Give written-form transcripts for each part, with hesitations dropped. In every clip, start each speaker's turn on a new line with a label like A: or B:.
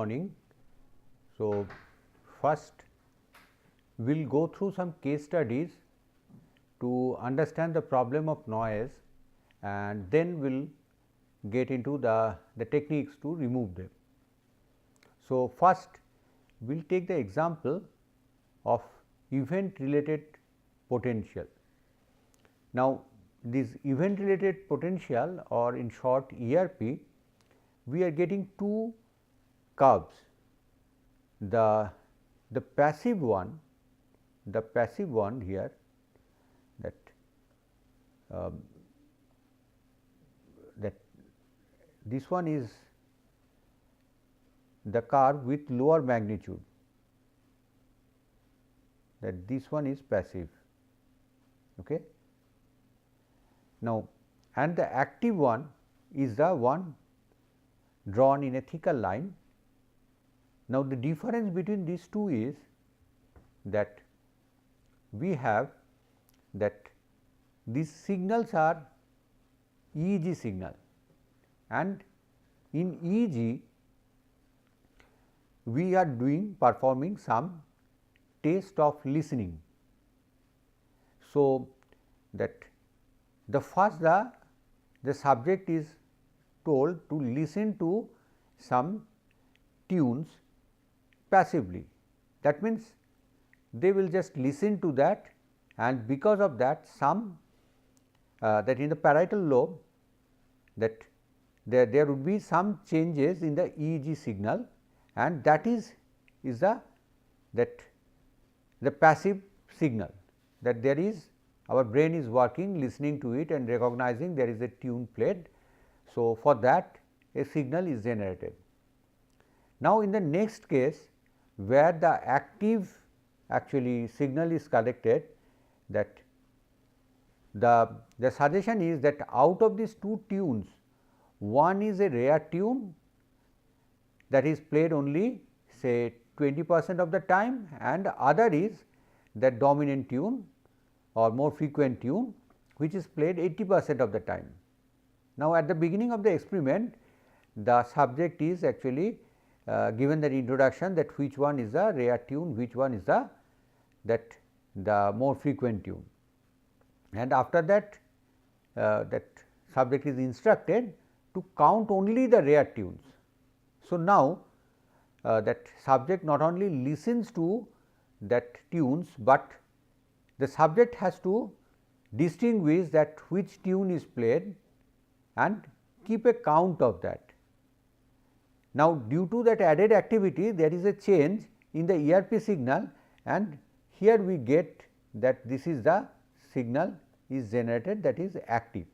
A: morning. So, first we will go through some case studies to understand the problem of noise, and then we will get into the techniques to remove them. So, first we will take the example of event related potential. Now, this event related potential, or in short ERP, we are getting two curves. The passive one here, that this one is the curve with lower magnitude, that this one is passive. Okay. Now, and the active one is the one drawn in a thicker line. Now, the difference between these two is that we have that these signals are EEG signal, and in EEG we are performing some test of listening. So, that the first the subject is told to listen to some tunes passively. That means, they will just listen to that, and because of that some that in the parietal lobe, that there would be some changes in the EEG signal, and that is the passive signal, that there is our brain is working, listening to it and recognizing there is a tune played. So, for that a signal is generated. Now, in the next case, where the active actually signal is collected, that the suggestion is that out of these two tunes, one is a rare tune that is played only say 20% of the time, and other is the dominant tune or more frequent tune, which is played 80% of the time. Now, at the beginning of the experiment, the subject is actually given the introduction that which one is the rare tune, which one is the more frequent tune, and after that that subject is instructed to count only the rare tunes. So, now that subject not only listens to that tunes, but the subject has to distinguish that which tune is played and keep a count of that. Now, due to that added activity, there is a change in the ERP signal, and here we get that this is the signal is generated, that is active,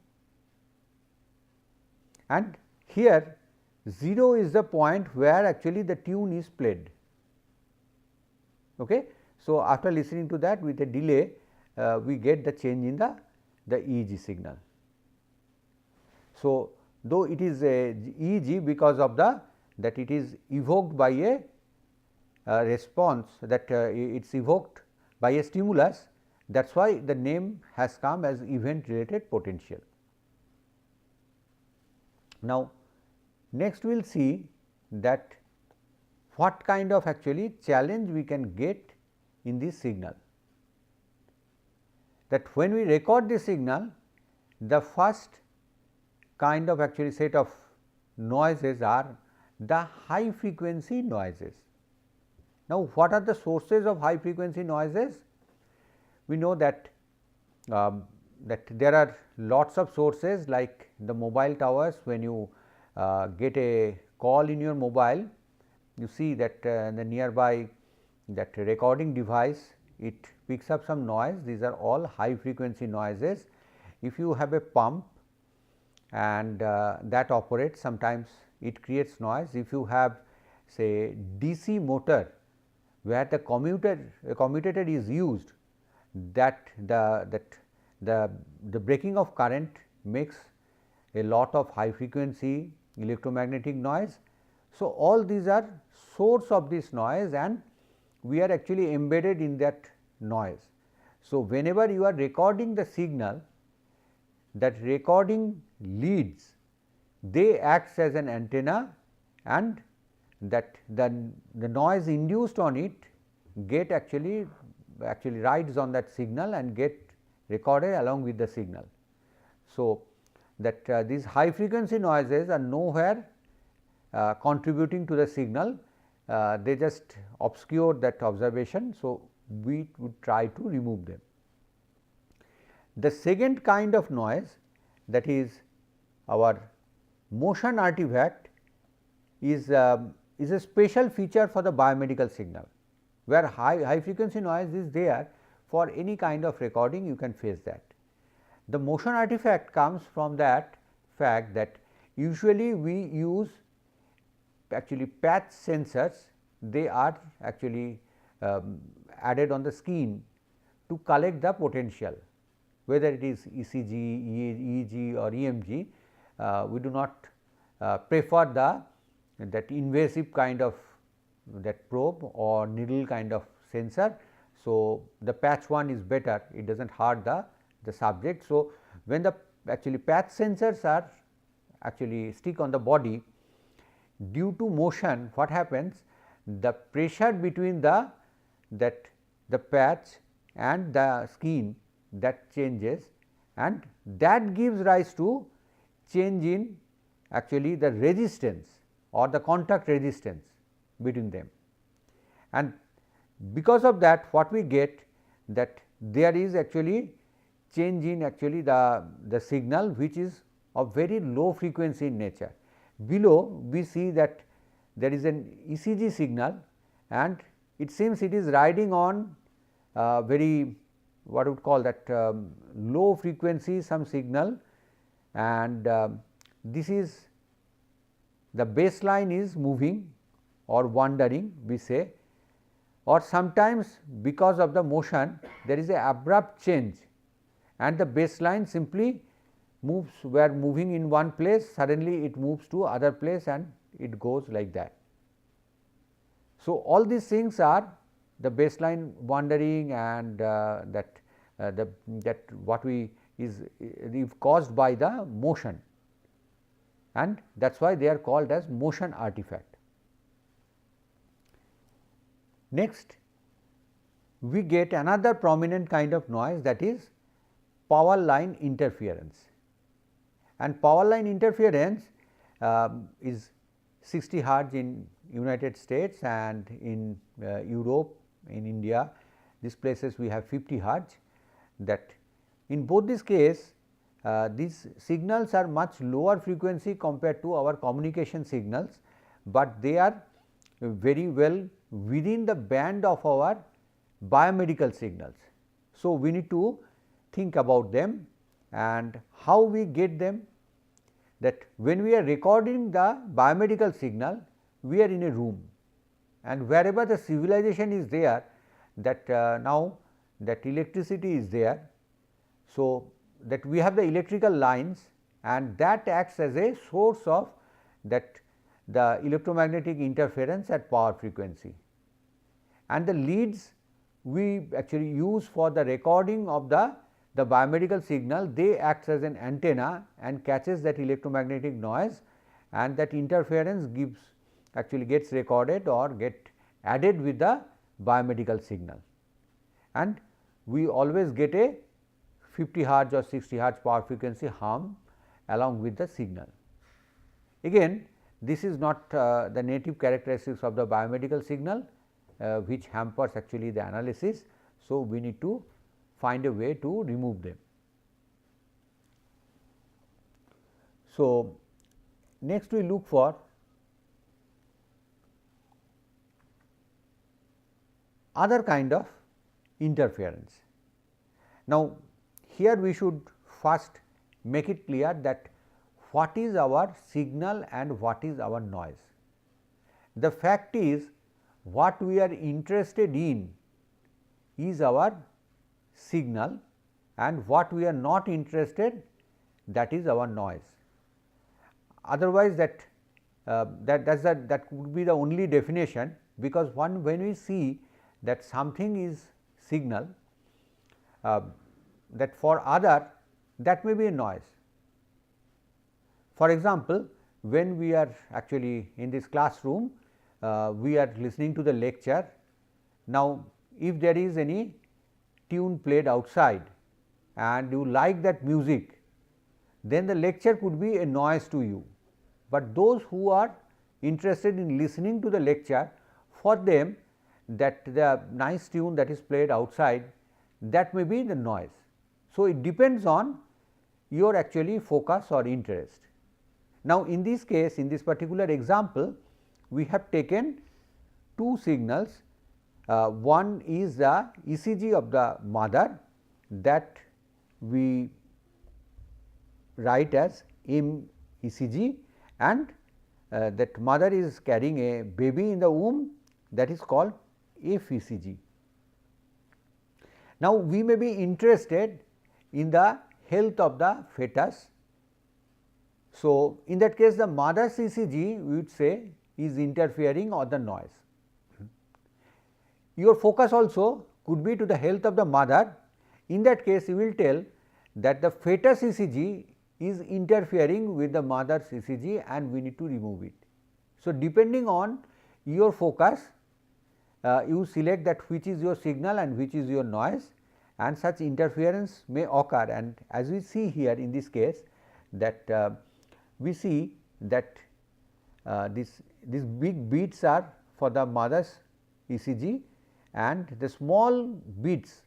A: and here 0 is the point where actually the tune is played. Okay. So, after listening to that with a delay, we get the change in the EEG signal. So, though it is a EEG because of that it is evoked by a response, that it is evoked by a stimulus, that is why the name has come as event related potential. Now, next we will see that what kind of actually challenge we can get in this signal. That when we record this signal, the first kind of actually set of noises are the high frequency noises. Now, what are the sources of high frequency noises? We know that there are lots of sources, like the mobile towers. When you get a call in your mobile, you see that the nearby that recording device, it picks up some noise. These are all high frequency noises. If you have a pump and that operates, sometimes it creates noise. If you have say DC motor where the commutator is used, that the breaking of current makes a lot of high frequency electromagnetic noise. So, all these are source of this noise, and we are actually embedded in that noise. So, whenever you are recording the signal, that recording leads, they acts as an antenna, and that the noise induced on it get actually rides on that signal and get recorded along with the signal. So, that these high frequency noises are nowhere contributing to the signal, they just obscure that observation. So, we would try to remove them. The second kind of noise, that is our motion artifact, is a special feature for the biomedical signal, where high frequency noise is there for any kind of recording, you can face that. The motion artifact comes from that fact that usually we use actually patch sensors, they are actually added on the skin to collect the potential, whether it is ECG, EEG or EMG. We do not prefer that invasive kind of that probe or needle kind of sensor. So, the patch one is better, it does not hurt the subject. So, when the actually patch sensors are actually stick on the body, due to motion, what happens, the pressure between the patch and the skin, that changes, and that gives rise to change in actually the resistance or the contact resistance between them. And because of that, what we get, that there is actually change in actually the signal, which is of very low frequency in nature. Below we see that there is an ECG signal, and it seems it is riding on very, what we would call that low frequency some signal, and this is the baseline is moving or wandering, we say, or sometimes because of the motion there is a abrupt change and the baseline simply moves, we are moving in one place, suddenly it moves to other place and it goes like that. So, all these things are the baseline wandering, and that what we is caused by the motion, and that is why they are called as motion artifact. Next, we get another prominent kind of noise, that is power line interference, and power line interference is 60 hertz in United States, and in Europe, in India, these places we have 50 hertz. That in both this case, these signals are much lower frequency compared to our communication signals, but they are very well within the band of our biomedical signals. So, we need to think about them and how we get them. That when we are recording the biomedical signal, we are in a room, and wherever the civilization is there, that now that electricity is there. So, that we have the electrical lines, and that acts as a source of that the electromagnetic interference at power frequency, and the leads we actually use for the recording of the biomedical signal, they acts as an antenna and catches that electromagnetic noise, and that interference gets recorded or get added with the biomedical signal, and we always get a 50 hertz or 60 hertz power frequency hum along with the signal. Again, this is not the native characteristics of the biomedical signal, which hampers actually the analysis. So, we need to find a way to remove them. So, next we look for other kind of interference. Now, here we should first make it clear that what is our signal and what is our noise. The fact is, what we are interested in is our signal, and what we are not interested, that is our noise. Otherwise, that would be the only definition, because when we see that something is signal, that for other, that may be a noise. For example, when we are actually in this classroom, we are listening to the lecture. Now, if there is any tune played outside and you like that music, then the lecture could be a noise to you, but those who are interested in listening to the lecture, for them that the nice tune that is played outside, that may be the noise. So, it depends on your actually focus or interest. Now, in this case, in this particular example, we have taken two signals. One is the ECG of the mother, that we write as MECG, and that mother is carrying a baby in the womb, that is called FECG. Now, we may be interested in the health of the fetus. So, in that case the mother's ECG we would say is interfering or the noise. Your focus also could be to the health of the mother. In that case, you will tell that the fetus ECG is interfering with the mother's ECG and we need to remove it. So, depending on your focus, you select that which is your signal and which is your noise, and such interference may occur. And as we see here in this case, that we see that these big beats are for the mother's ECG, and the small beats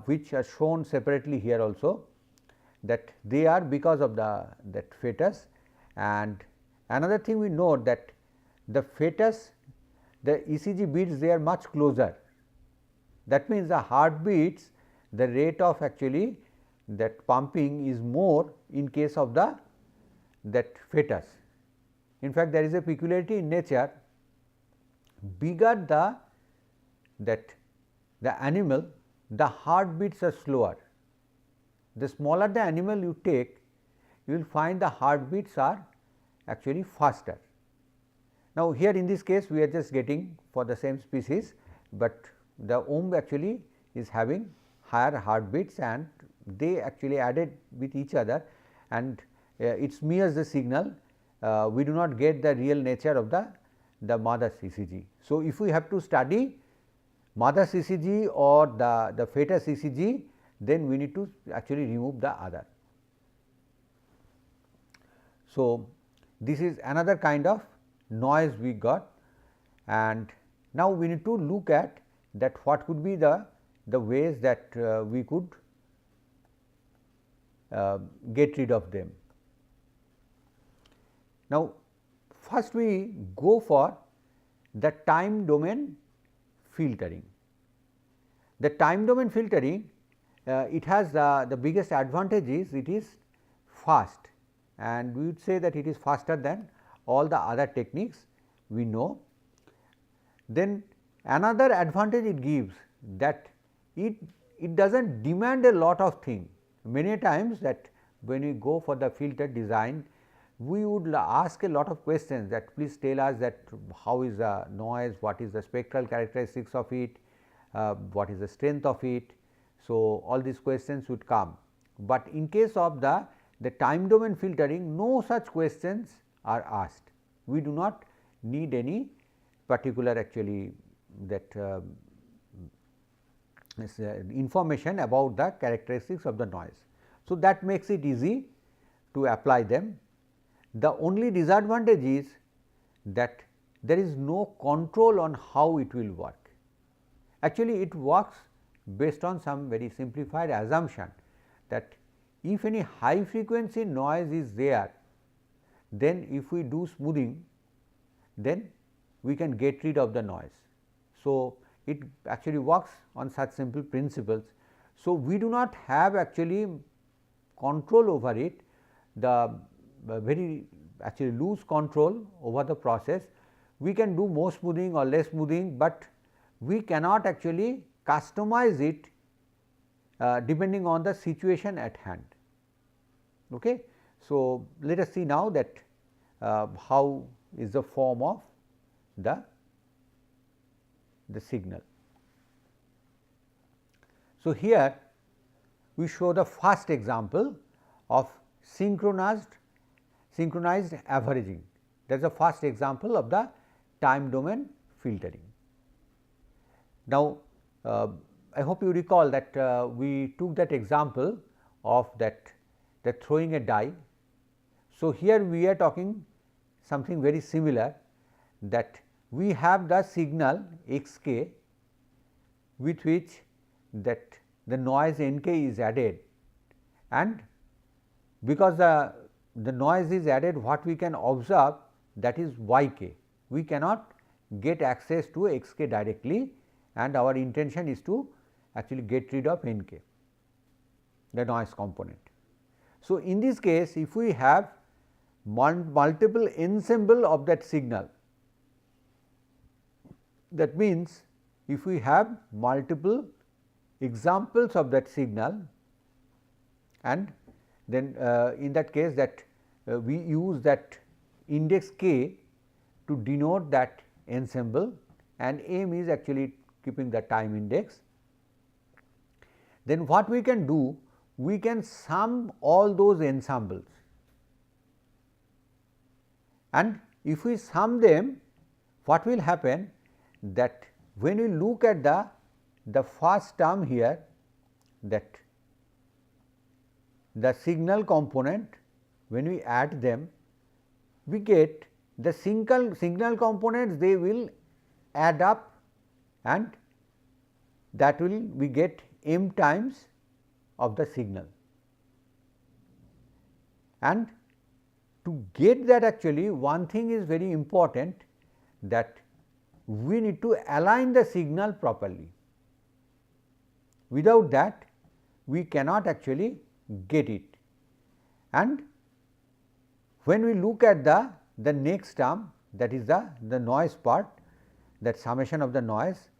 A: which are shown separately here also, that they are because of that fetus. And another thing we note that the fetus, the ECG beats, they are much closer. That means, the heartbeats, the rate of actually that pumping is more in case of that fetus. In fact, there is a peculiarity in nature, bigger the animal, the heartbeats are slower. The smaller the animal you take, you will find the heartbeats are actually faster. Now, here in this case we are just getting for the same species, but the womb actually is having higher heartbeats and they actually added with each other, and it smears the signal. We do not get the real nature of the mother's ECG. So, if we have to study mother's ECG or the fetus ECG, then we need to actually remove the other. So, this is another kind of noise we got, and now we need to look at that what could be the ways that we could get rid of them. Now, first we go for the time domain filtering. The time domain filtering, it has the biggest advantage is it is fast, and we would say that it is faster than all the other techniques we know. Then another advantage it gives, that it does not demand a lot of things. Many times that when we go for the filter design, we would ask a lot of questions, that please tell us that how is the noise, what is the spectral characteristics of it, what is the strength of it. So, all these questions would come, but in case of the time domain filtering, no such questions are asked. We do not need any particular actually that information about the characteristics of the noise. So, that makes it easy to apply them. The only disadvantage is that there is no control on how it will work. Actually, it works based on some very simplified assumption, that if any high frequency noise is there, then if we do smoothing, then we can get rid of the noise. So, it actually works on such simple principles. So, we do not have actually control over it, the very actually loose control over the process. We can do more smoothing or less smoothing, but we cannot actually customize it depending on the situation at hand. Okay. So, let us see now that how is the form of the signal. So, here we show the first example of synchronized averaging. That is the first example of the time domain filtering. Now, I hope you recall that we took that example of that throwing a die. So, here we are talking something very similar, that we have the signal x k with which that the noise n k is added, and because the noise is added, what we can observe, that is y k. We cannot get access to x k directly, and our intention is to actually get rid of n k, the noise component. So, in this case, if we have multiple ensemble of that signal, that means if we have multiple examples of that signal, and then in that case that we use that index k to denote that ensemble, and m is actually keeping the time index. Then what we can do, we can sum all those ensembles, and if we sum them, what will happen, that when we look at the first term here, that the signal component, when we add them, we get the signal components, they will add up, and that will we get m times of the signal. And to get that, actually one thing is very important, that we need to align the signal properly. Without that, we cannot actually get it. And when we look at the next term, that is the noise part, that summation of the noise.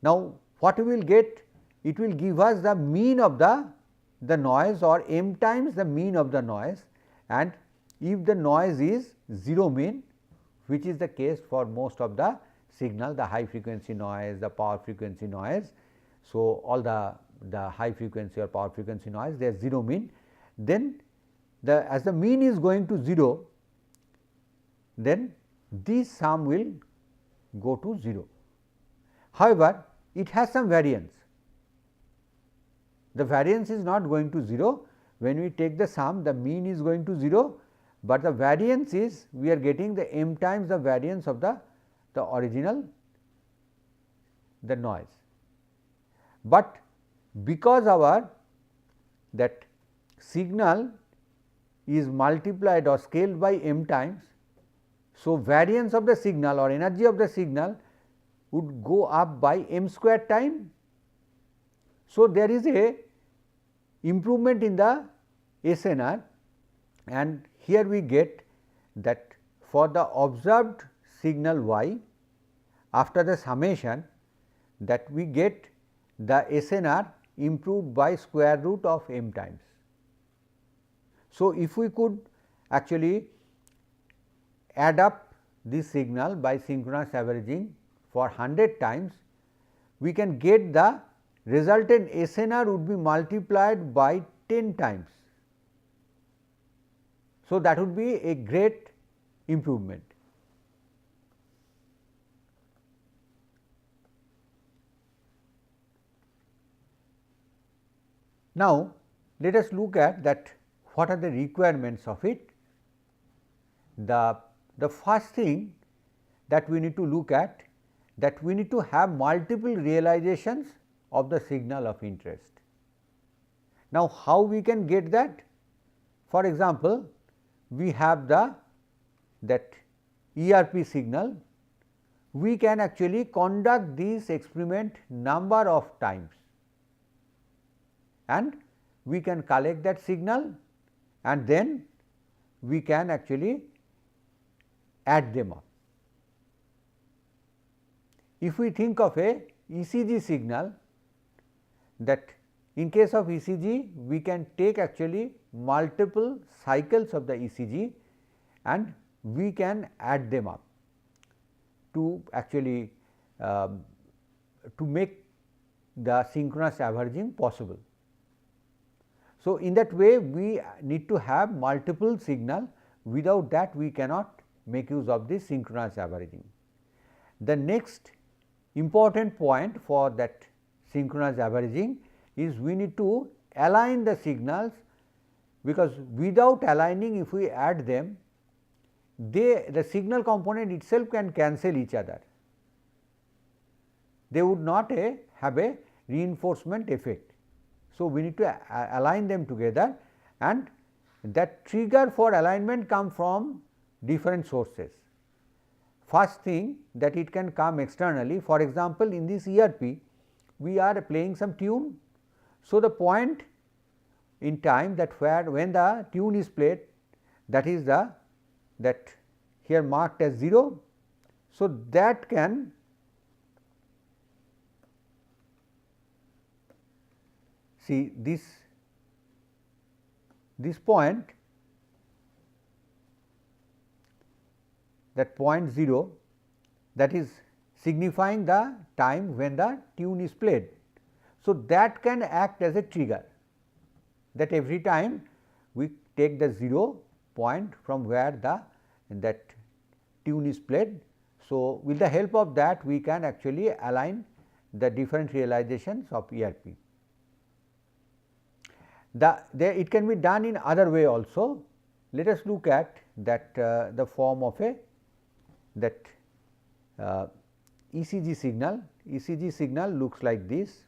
A: Now, what we will get? It will give us the mean of the noise, or m times the mean of the noise, and if the noise is 0 mean, which is the case for most of the signal, the high frequency noise, the power frequency noise. So, all the high frequency or power frequency noise, they are 0 mean, then as the mean is going to 0, then this sum will go to 0. However, it has some variance. The variance is not going to 0. When we take the sum, the mean is going to 0, but the variance is, we are getting the m times the variance of the original, the noise. But because our that signal is multiplied or scaled by m times, so variance of the signal or energy of the signal would go up by m square time. So, there is a improvement in the SNR, and here we get that for the observed signal y, after the summation, that we get the SNR improved by square root of m times. So, if we could actually add up this signal by synchronous averaging for 100 times, we can get the resultant SNR would be multiplied by 10 times. So, that would be a great improvement. Now, let us look at that what are the requirements of it. The first thing that we need to look at, that we need to have multiple realizations of the signal of interest. Now, how we can get that? For example, we have that ERP signal, we can actually conduct this experiment number of times, and we can collect that signal, and then we can actually add them up. If we think of a ECG signal, that in case of ECG, we can take actually multiple cycles of the ECG, and we can add them up to actually to make the synchronous averaging possible. So, in that way we need to have multiple signal, without that we cannot make use of this synchronous averaging. The next important point for that synchronous averaging is we need to align the signals, because without aligning, if we add them, the signal component itself can cancel each other. They would not have a reinforcement effect. So, we need to align them together, and that trigger for alignment come from different sources. First thing, that it can come externally. For example, in this ERP we are playing some tune. So, the point in time that when the tune is played, that is that here marked as 0. So, that can see this point, that point 0, that is signifying the time when the tune is played. So, that can act as a trigger, that every time we take the 0 point from where that tune is played. So, with the help of that we can actually align the different realizations of ERP. It can be done in other way also. Let us look at that the form of that ECG signal. ECG signal looks like this.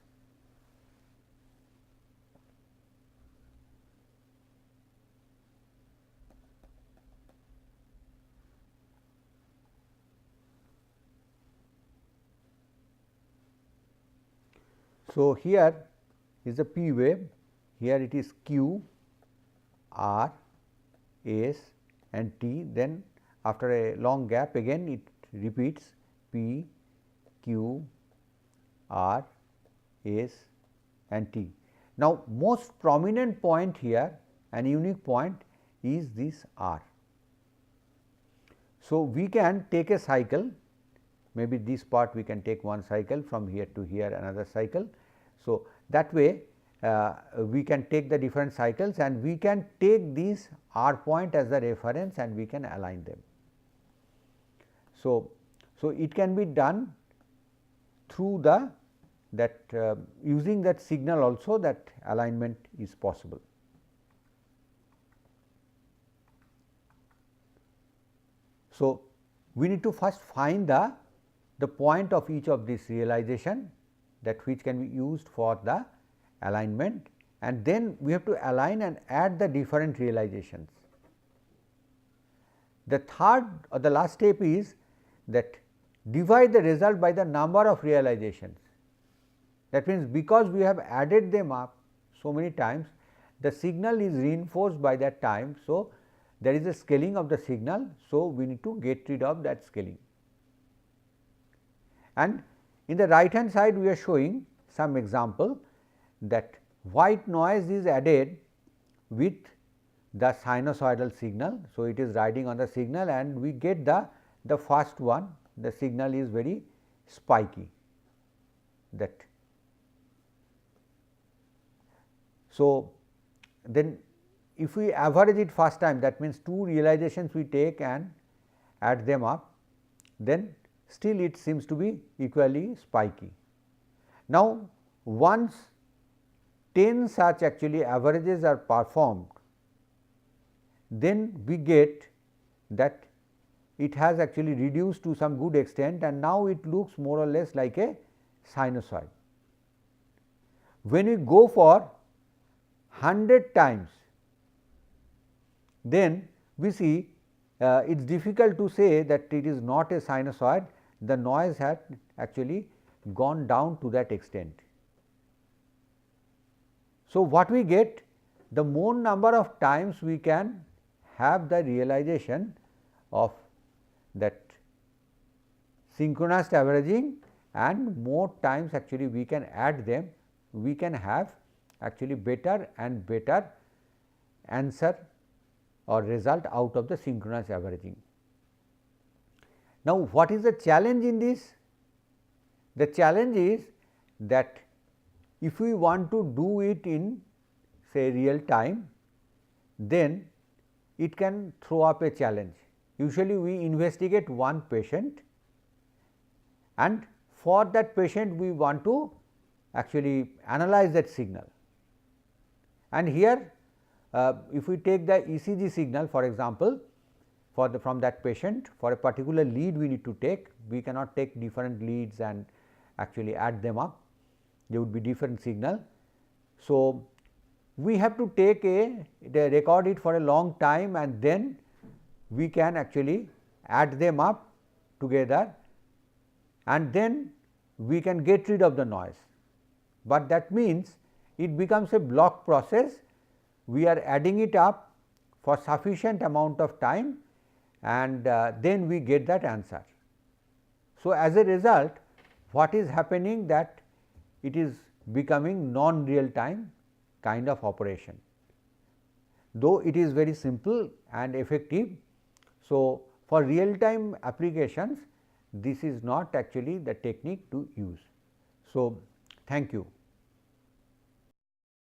A: So, here is a P wave, here it is Q, R, S and T, then after a long gap again it repeats P, Q, R, S and T. Now, most prominent point here and unique point is this R. So, we can take a cycle, maybe this part we can take one cycle, from here to here another cycle. So, that way we can take the different cycles and we can take this R point as the reference and we can align them. So, it can be done through using that signal also, that alignment is possible. So, we need to first find the point of each of this realization, that which can be used for the alignment, and then we have to align and add the different realizations. The third or the last step is that divide the result by the number of realizations. That means, because we have added them up so many times, the signal is reinforced by that time. So, there is a scaling of the signal. So, we need to get rid of that scaling. And in the right hand side we are showing some example that white noise is added with the sinusoidal signal. So, it is riding on the signal and we get the first one, the signal is very spiky, that. So, then if we average it first time, that means 2 realizations we take and add them up, then still it seems to be equally spiky. Now, once 10 such actually averages are performed, then we get that it has actually reduced to some good extent and now it looks more or less like a sinusoid. When we go for 100 times, then we see it is difficult to say that it is not a sinusoid, the noise had actually gone down to that extent. So, what we get, the more number of times we can have the realization of that synchronous averaging, and more times actually we can add them, we can have actually better and better answer or result out of the synchronous averaging. Now, what is the challenge in this? The challenge is that if we want to do it in say real time, then it can throw up a challenge. Usually we investigate one patient and for that patient we want to actually analyze that signal. And here if we take the ECG signal for example, from that patient, for a particular lead we need to take, we cannot take different leads and actually add them up, there would be different signal. So, we have to take record it for a long time and then we can actually add them up together and then we can get rid of the noise. But that means it becomes a block process, we are adding it up for sufficient amount of time and then we get that answer. So, as a result what is happening that it is becoming non real time kind of operation, though it is very simple and effective. So, for real time applications this is not actually the technique to use. So, thank you.